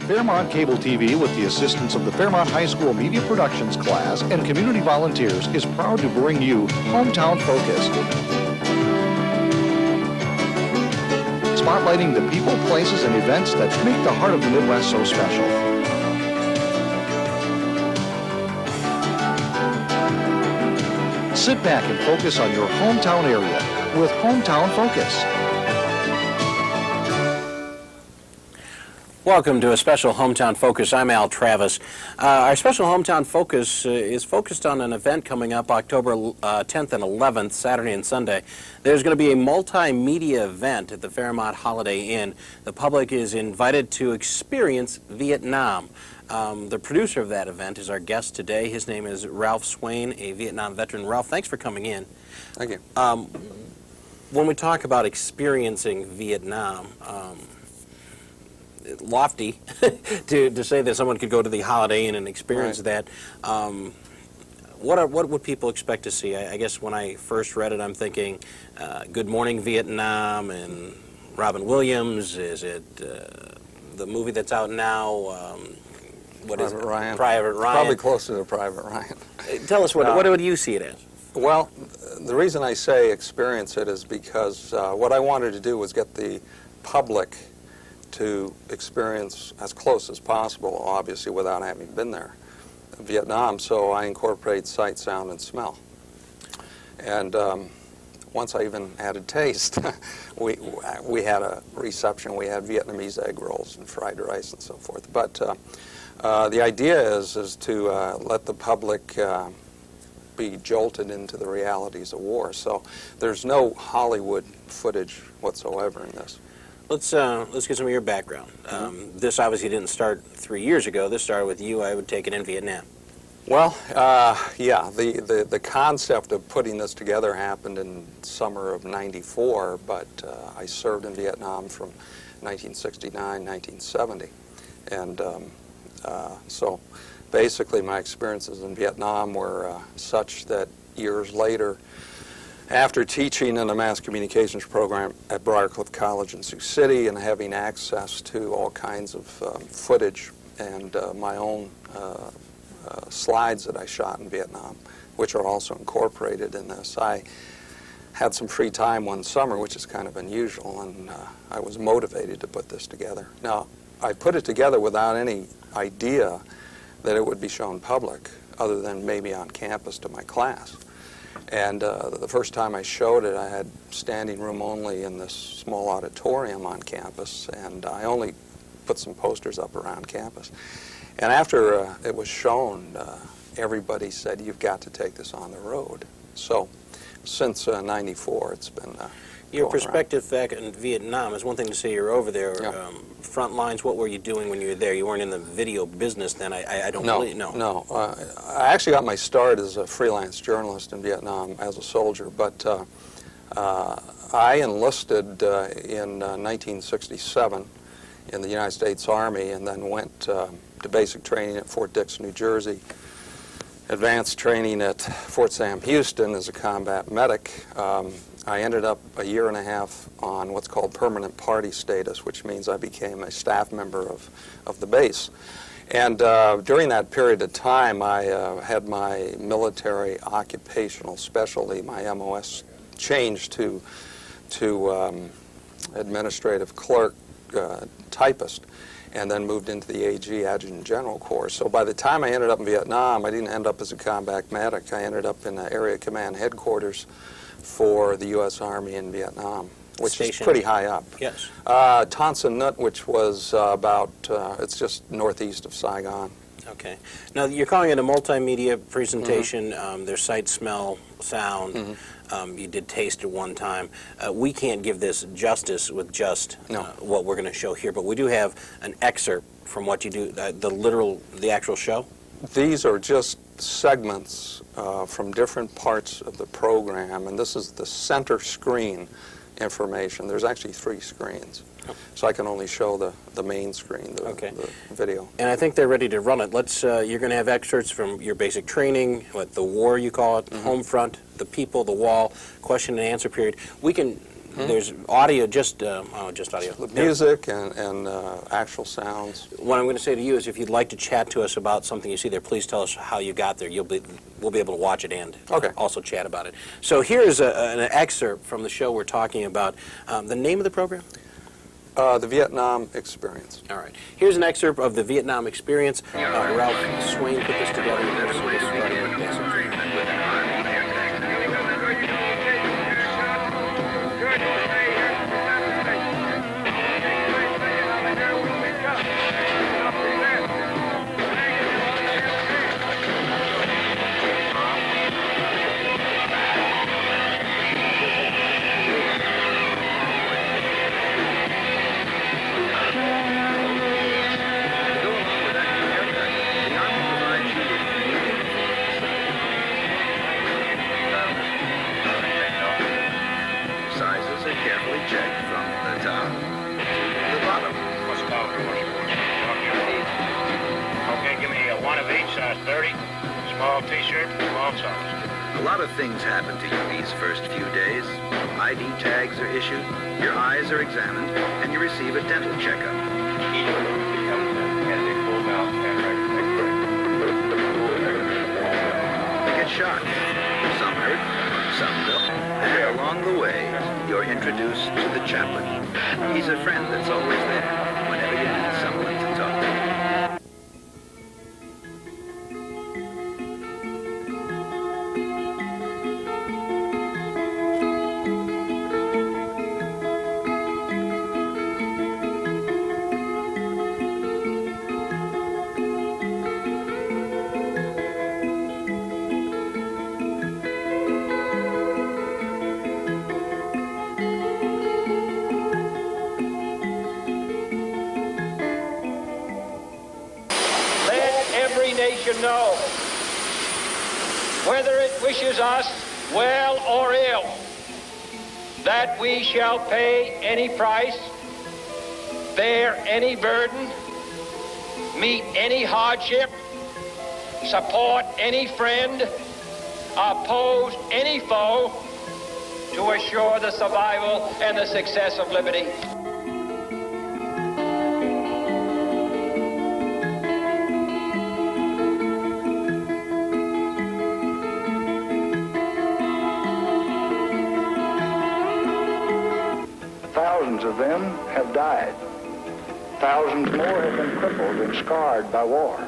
Fairmount Cable TV, with the assistance of the Fairmount High School Media Productions class and community volunteers, is proud to bring you Hometown Focus. Spotlighting the people, places, and events that make the heart of the Midwest so special. Sit back and focus on your hometown area with Hometown Focus. Welcome to a special Hometown Focus. I'm Al Travis. Our special Hometown Focus is focused on an event coming up October 10th and 11th, Saturday and Sunday. There's going to be a multimedia event at the Fairmount Holiday Inn. The public is invited to experience Vietnam. The producer of that event is our guest today. His name is Ralph Swain, a Vietnam veteran. Ralph, thanks for coming in. Thank you. When we talk about experiencing Vietnam, lofty to say that someone could go to the Holiday Inn and experience that. What would people expect to see? I guess when I first read it, I'm thinking Good Morning Vietnam and Robin Williams. Is it the movie that's out now? Private Ryan. Private Ryan. Probably closer to Private Ryan. Tell us, what would you see it as? Well, the reason I say experience it is because what I wanted to do was get the public to experience as close as possible, obviously without having been there, Vietnam. So I incorporate sight, sound, and smell. And once I even added taste, we had a reception. We had Vietnamese egg rolls and fried rice and so forth. But the idea is to let the public be jolted into the realities of war. So there's no Hollywood footage whatsoever in this. Let's get some of your background. This obviously didn't start 3 years ago. This started with you, I would take it, in Vietnam. Well, yeah, the concept of putting this together happened in summer of '94, but I served in Vietnam from 1969, 1970. And so basically my experiences in Vietnam were such that years later, after teaching in a mass communications program at Briarcliff College in Sioux City and having access to all kinds of footage and my own slides that I shot in Vietnam, which are also incorporated in this, I had some free time one summer, which is kind of unusual, and I was motivated to put this together. Now, I put it together without any idea that it would be shown public, other than maybe on campus to my class. And the first time I showed it, I had standing room only in this small auditorium on campus, and I only put some posters up around campus. And after it was shown, everybody said, "You've got to take this on the road." So since '94, it's been your perspective back in Vietnam is one thing to say you're over there. Yeah. Front lines, what were you doing when you were there? You weren't in the video business then, I don't believe. No. I actually got my start as a freelance journalist in Vietnam as a soldier, but I enlisted in 1967 in the United States Army and then went to basic training at Fort Dix, New Jersey, advanced training at Fort Sam Houston as a combat medic. I ended up a year and a half on what's called permanent party status, which means I became a staff member of the base. And during that period of time, I had my military occupational specialty, my MOS, changed to administrative clerk, typist, and then moved into the AG, Adjutant General Corps. So by the time I ended up in Vietnam, I didn't end up as a combat medic. I ended up in the Area Command Headquarters for the U.S. Army in Vietnam, which is pretty high up. Yes. Tan Son Nhut, which was it's just northeast of Saigon. Okay. Now, you're calling it a multimedia presentation. There's sight, smell, sound. You did taste at one time. We can't give this justice with just what we're going to show here, but we do have an excerpt from what you do, the actual show. These are just segments from different parts of the program, and this is the center screen information. There's actually 3 screens, so I can only show the main screen, the video. And I think they're ready to run it. You're going to have excerpts from your basic training, the war you call it, home front, the people, the wall, question and answer period. There's audio, just audio. The music and actual sounds. What I'm going to say to you is, if you'd like to chat to us about something you see there, please tell us how you got there. We'll be able to watch it and also chat about it. So here's an excerpt from the show we're talking about. The name of the program? The Vietnam Experience. All right. Here's an excerpt of the Vietnam Experience. Ralph Swain put this together. So this is starting with basic training. Small t-shirt, small socks. A lot of things happen to you these first few days. ID tags are issued, your eyes are examined, and you receive a dental checkup. Each of them becomes as a full mouth and X-ray. They get shocked. Some hurt, some don't. And along the way, you're introduced to the chaplain. He's a friend that's always there whenever you need someone to talk to. Know whether it wishes us well or ill, that we shall pay any price, bear any burden, meet any hardship, support any friend, oppose any foe, to assure the survival and the success of liberty. Thousands of them have died. Thousands more have been crippled and scarred by war.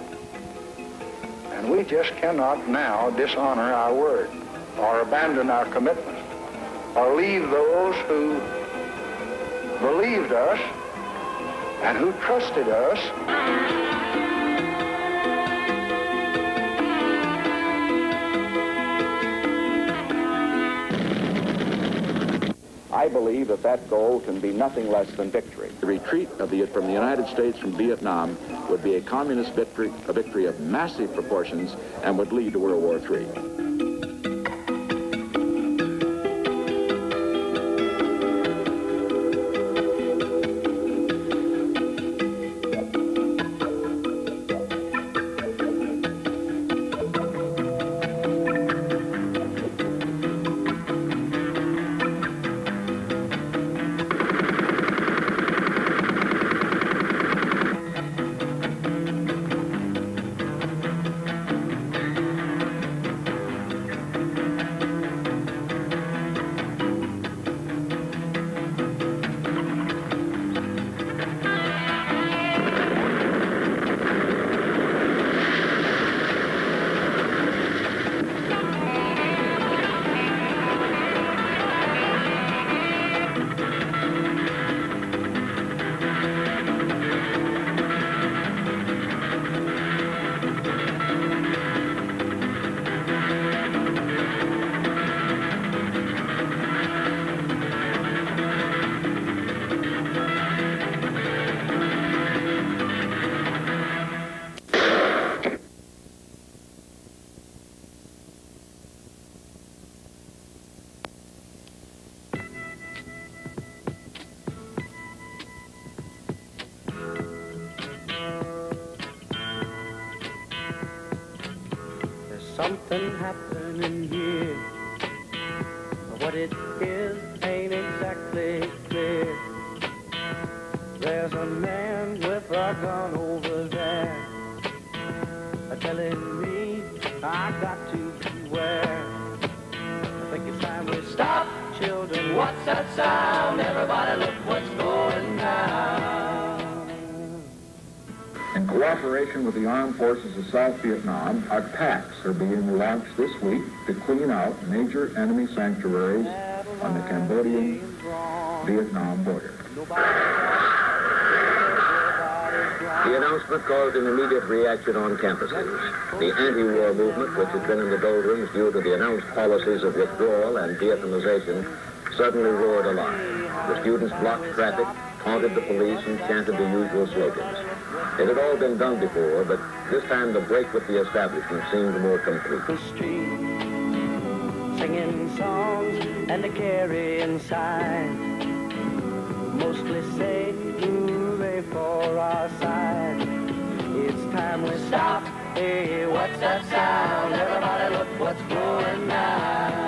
And we just cannot now dishonor our word or abandon our commitment or leave those who believed us and who trusted us. I believe that that goal can be nothing less than victory. The retreat from the United States from Vietnam would be a communist victory, a victory of massive proportions, and would lead to World War III. Something happening here. What it is ain't exactly gun over there, telling me I got to beware. I think it's time we stop, children. What's that sound? Everybody look what's going down. In cooperation with the armed forces of South Vietnam, attacks are being launched this week to clean out major enemy sanctuaries on the Cambodian-Vietnam border. The announcement caused an immediate reaction on campuses. The anti-war movement, which had been in the doldrums due to the announced policies of withdrawal and Vietnamization, suddenly roared alive. The students blocked traffic, taunted the police, and chanted the usual slogans. It had all been done before, but this time the break with the establishment seemed more complete. The street, singing songs and a carrying sign, mostly say hooray for our side. It's time we stop. Hey, what's that sound? Everybody look what's going down.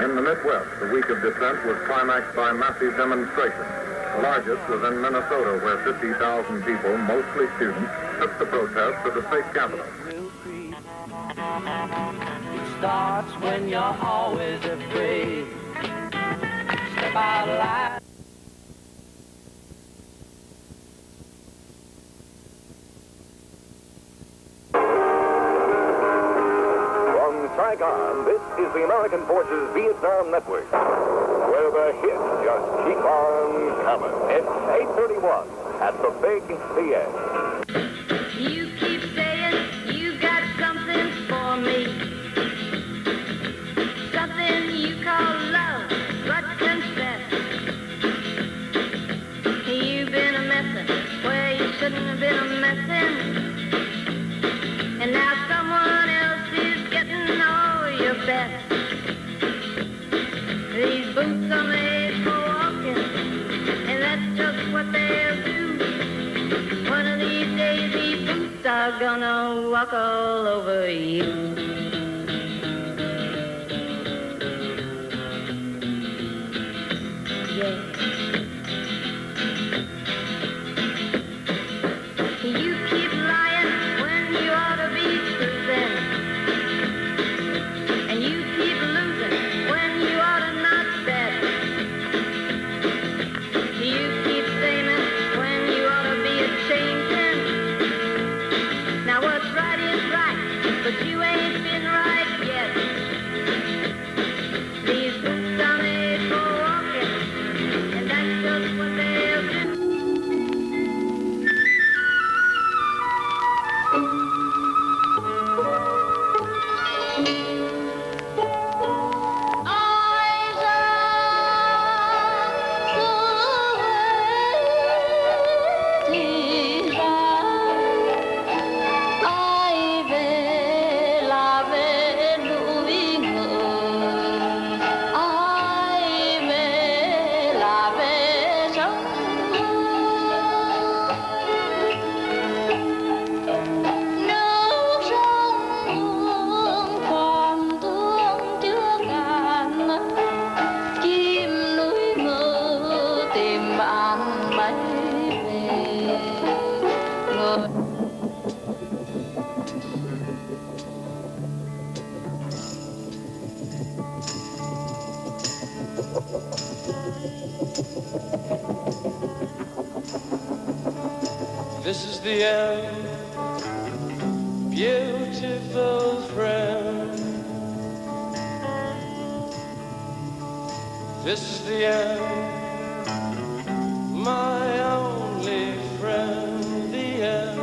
In the Midwest, the week of dissent was climaxed by massive demonstrations. The largest was in Minnesota, where 50,000 people, mostly students, took the protest to the state capitol. It starts when you're always afraid. Step out of line. From Saigon, this is the American Forces Vietnam Network, where the hits just keep on coming. It's 8:31 at the Big Theater. You keep saying you got something for me, something you call love, but confess you've been a messin' where you shouldn't have been a messin', and now someone else is getting all your best. These boots are made for walking, and that's just what they'll do. One of these days these boots are gonna walk all over you. Yeah. You keep lying when you ought to be truthing, and you keep losing when you ought to not bet. You keep saying when you ought to be changing. Now what's right is right, but you ain't been right yet. These boots are made for walking, and that's just what they'll do. This is the end, beautiful friend. This is the end, my only friend. The end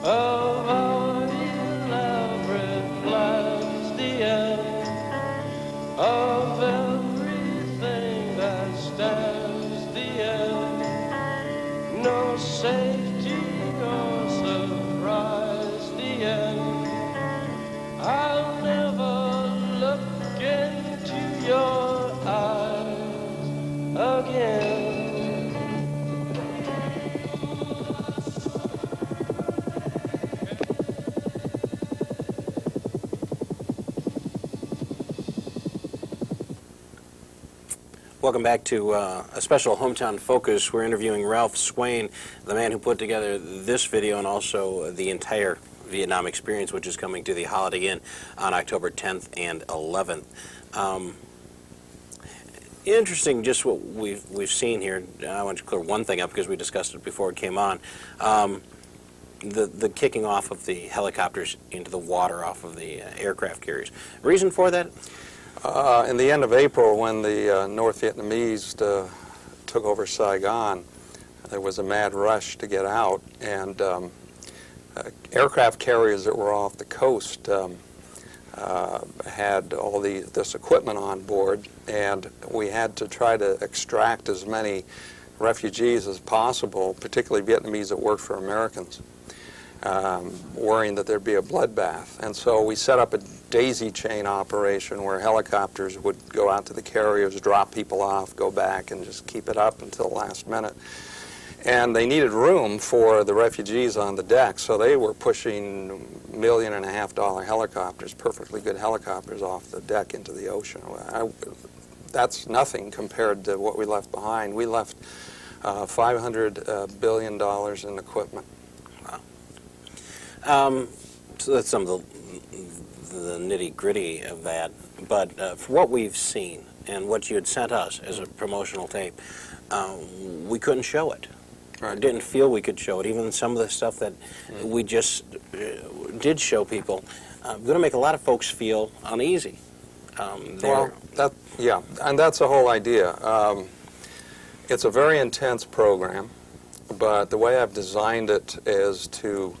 of our elaborate plans. The end of everything that stands. The end, no safety or surprise. The end, I'll never look into your eyes again. Welcome back to a special Hometown Focus. We're interviewing Ralph Swain, the man who put together this video and also the entire Vietnam experience, which is coming to the Holiday Inn on October 10th and 11th. Interesting, just what we've seen here. I want to clear one thing up because we discussed it before it came on. The kicking off of the helicopters into the water off of the aircraft carriers. Reason for that? In the end of April, when the North Vietnamese took over Saigon, there was a mad rush to get out, and aircraft carriers that were off the coast had all this equipment on board, and we had to try to extract as many refugees as possible, particularly Vietnamese that worked for Americans, worrying that there'd be a bloodbath. And so we set up a daisy chain operation where helicopters would go out to the carriers, drop people off, go back, and just keep it up until the last minute. And they needed room for the refugees on the deck, so they were pushing $1.5 million helicopters, perfectly good helicopters, off the deck into the ocean. That's nothing compared to what we left behind. We left $500 billion in equipment. Wow. So that's some of the nitty-gritty of that. But for what we've seen and what you had sent us as a promotional tape, we couldn't show it. Right. Didn't feel we could show it. Even some of the stuff that we just did show people, going to make a lot of folks feel uneasy. Well, yeah, and that's the whole idea. It's a very intense program, but the way I've designed it is to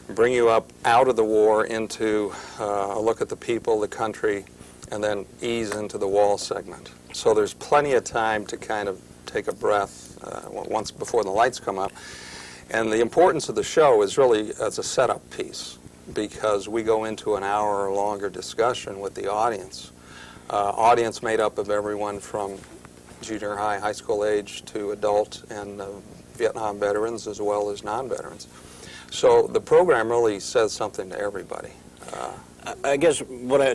bring you up out of the war into a look at the people, the country, and then ease into the wall segment. So there's plenty of time to kind of take a breath once before the lights come up. And the importance of the show is really as a setup piece, because we go into an hour or longer discussion with the audience. Audience made up of everyone from junior high, high school age to adult and Vietnam veterans as well as non-veterans. So the program really says something to everybody. I guess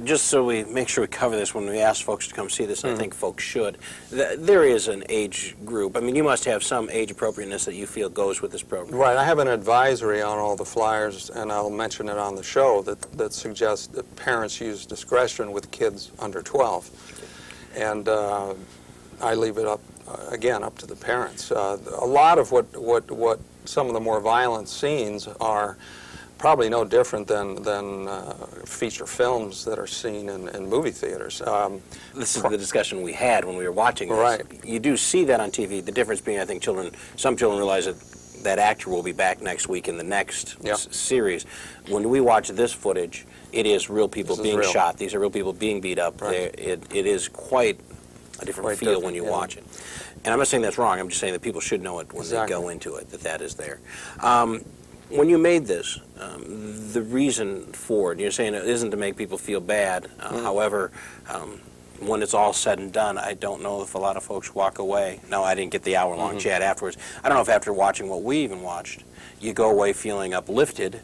just so we make sure we cover this when we ask folks to come see this, and I think folks should, there is an age group. I mean, you must have some age appropriateness that you feel goes with this program. Right. I have an advisory on all the flyers, and I'll mention it on the show, that suggests that parents use discretion with kids under 12. And I leave it up, again, up to the parents. A lot of what some of the more violent scenes are probably no different than feature films that are seen in movie theaters. This is the discussion we had when we were watching this. Right. You do see that on TV. The difference being, I think some children realize that that actor will be back next week in the next series. When we watch this footage, it is real people being shot. These are real people being beat up. Right. It is quite a different feel when you watch it. And I'm not saying that's wrong. I'm just saying that people should know it when they go into it, that is there. When you made this, the reason for it, you're saying it isn't to make people feel bad. However, when it's all said and done, I don't know if a lot of folks walk away. No, I didn't get the hour-long chat afterwards. I don't know if after watching what we even watched, you go away feeling uplifted.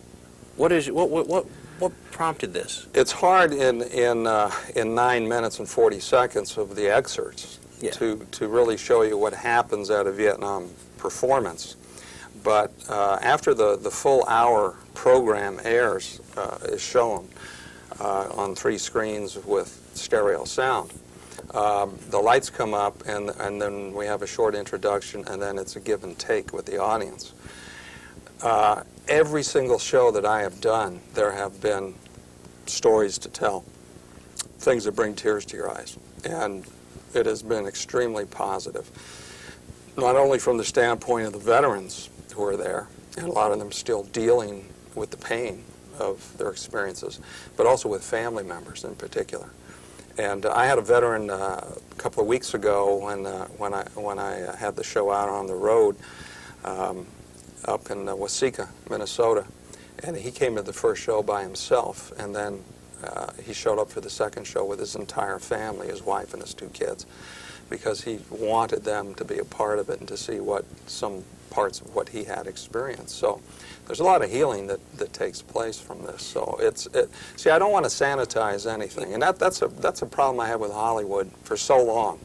What prompted this? It's hard in 9 minutes and 40 seconds of the excerpts to really show you what happens at a Vietnam performance. But after the full hour program airs, is shown on 3 screens with stereo sound, the lights come up, and then we have a short introduction, and then it's a give and take with the audience. Every single show that I have done, there have been stories to tell, things that bring tears to your eyes, and it has been extremely positive, not only from the standpoint of the veterans who are there, and a lot of them still dealing with the pain of their experiences, but also with family members in particular. And I had a veteran a couple of weeks ago when I had the show out on the road up in Waseca, Minnesota, and he came to the first show by himself, and then he showed up for the second show with his entire family, his wife and his 2 kids, because he wanted them to be a part of it and to see some parts of what he had experienced. So there's a lot of healing that takes place from this. So see, I don't want to sanitize anything, and that's a problem I had with Hollywood for so long,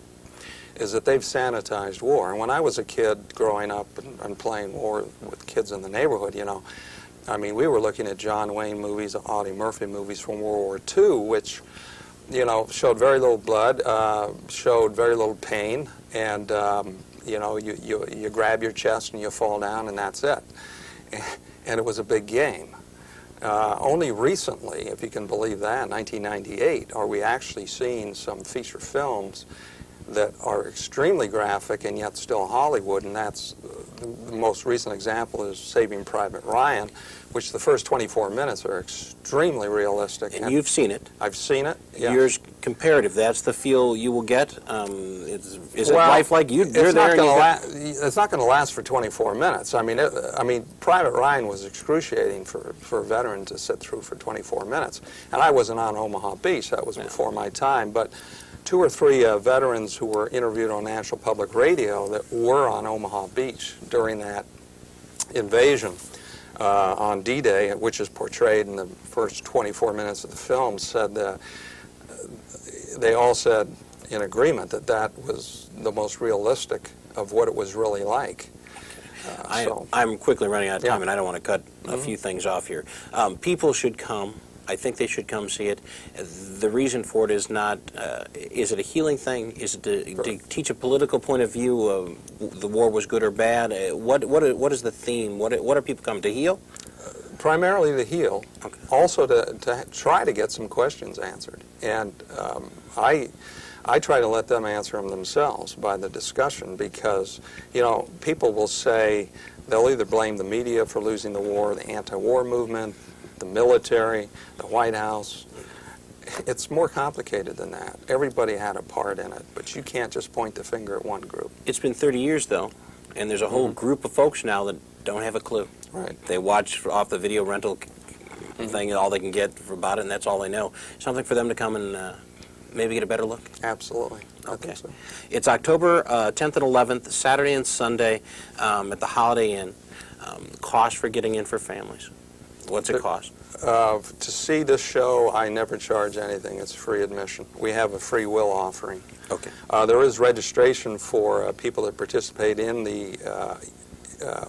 is that they've sanitized war. And when I was a kid growing up and playing war with kids in the neighborhood, you know, I mean, we were looking at John Wayne movies, Audie Murphy movies from World War II, which, you know, showed very little blood, showed very little pain, and, you know, you grab your chest and you fall down and that's it. And it was a big game. Only recently, if you can believe that, 1998, are we actually seeing some feature films that are extremely graphic and yet still Hollywood, and that's the most recent example is Saving Private Ryan, which the first 24 minutes are extremely realistic. And you've seen it. I've seen it. Yeah. Yours comparative. That's the feel you will get. Is it lifelike? You're there. It's not going to last for 24 minutes. I mean, Private Ryan was excruciating for a veteran to sit through for 24 minutes, and I wasn't on Omaha Beach. That was before my time, but. 2 or 3 veterans who were interviewed on National Public Radio that were on Omaha Beach during that invasion on D-Day, which is portrayed in the first 24 minutes of the film, said that they all said in agreement that that was the most realistic of what it was really like. I'm quickly running out of time, and I don't want to cut a few things off here. People should come. I think they should come see it. The reason for it is not, is it a healing thing? Is it to teach a political point of view of the war was good or bad? What is the theme? What are people coming to heal? Primarily to heal. Okay. Also to try to get some questions answered. And I try to let them answer them themselves by the discussion because, you know, people will say they'll either blame the media for losing the war, the anti-war movement, the military, the White House. It's more complicated than that. Everybody had a part in it, but you can't just point the finger at one group. It's been 30 years, though, and there's a whole group of folks now that don't have a clue. Right. They watch off the video rental thing, all they can get about it, and that's all they know. Something for them to come and maybe get a better look? Absolutely. I think so. It's October 10th and 11th, Saturday and Sunday at the Holiday Inn. Cost for getting in for families. What's it cost? To see this show, I never charge anything. It's free admission. We have a free will offering. Okay. There is registration for people that participate in the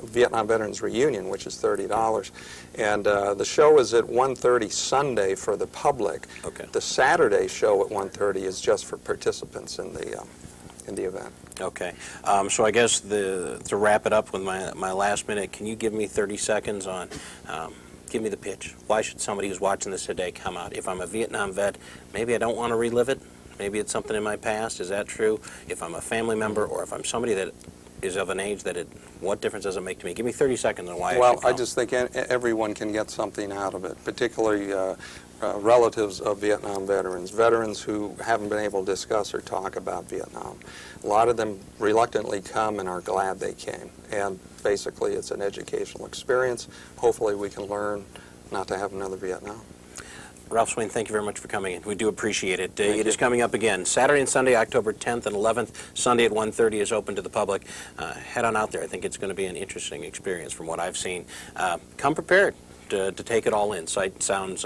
Vietnam Veterans Reunion, which is $30. And the show is at 1:30 Sunday for the public. Okay. The Saturday show at 1:30 is just for participants in the event. Okay. So I guess to wrap it up with my last minute, can you give me 30 seconds on, give me the pitch. Why should somebody who's watching this today come out? If I'm a Vietnam vet, maybe I don't want to relive it. Maybe it's something in my past. Is that true? If I'm a family member or if I'm somebody that is of an age that what difference does it make to me? Give me 30 seconds on why I should come. Well, I just think everyone can get something out of it, particularly relatives of Vietnam veterans, veterans who haven't been able to discuss or talk about Vietnam. A lot of them reluctantly come and are glad they came. And basically, it's an educational experience. Hopefully, we can learn not to have another Vietnam. Ralph Swain, thank you very much for coming in. We do appreciate it. It is coming up again. Saturday and Sunday, October 10th and 11th. Sunday at 1:30 is open to the public. Head on out there. I think it's going to be an interesting experience from what I've seen. Come prepared to take it all in. Sight, sounds,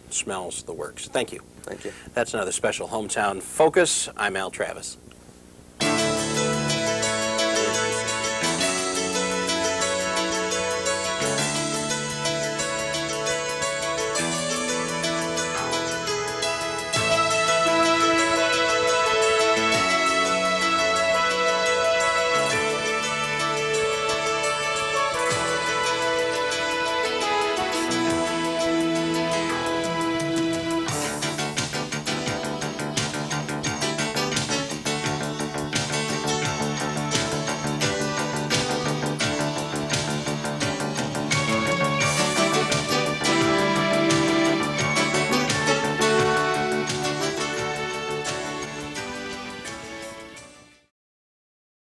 smells, the works. Thank you. Thank you. That's another special Hometown Focus. I'm Al Travis.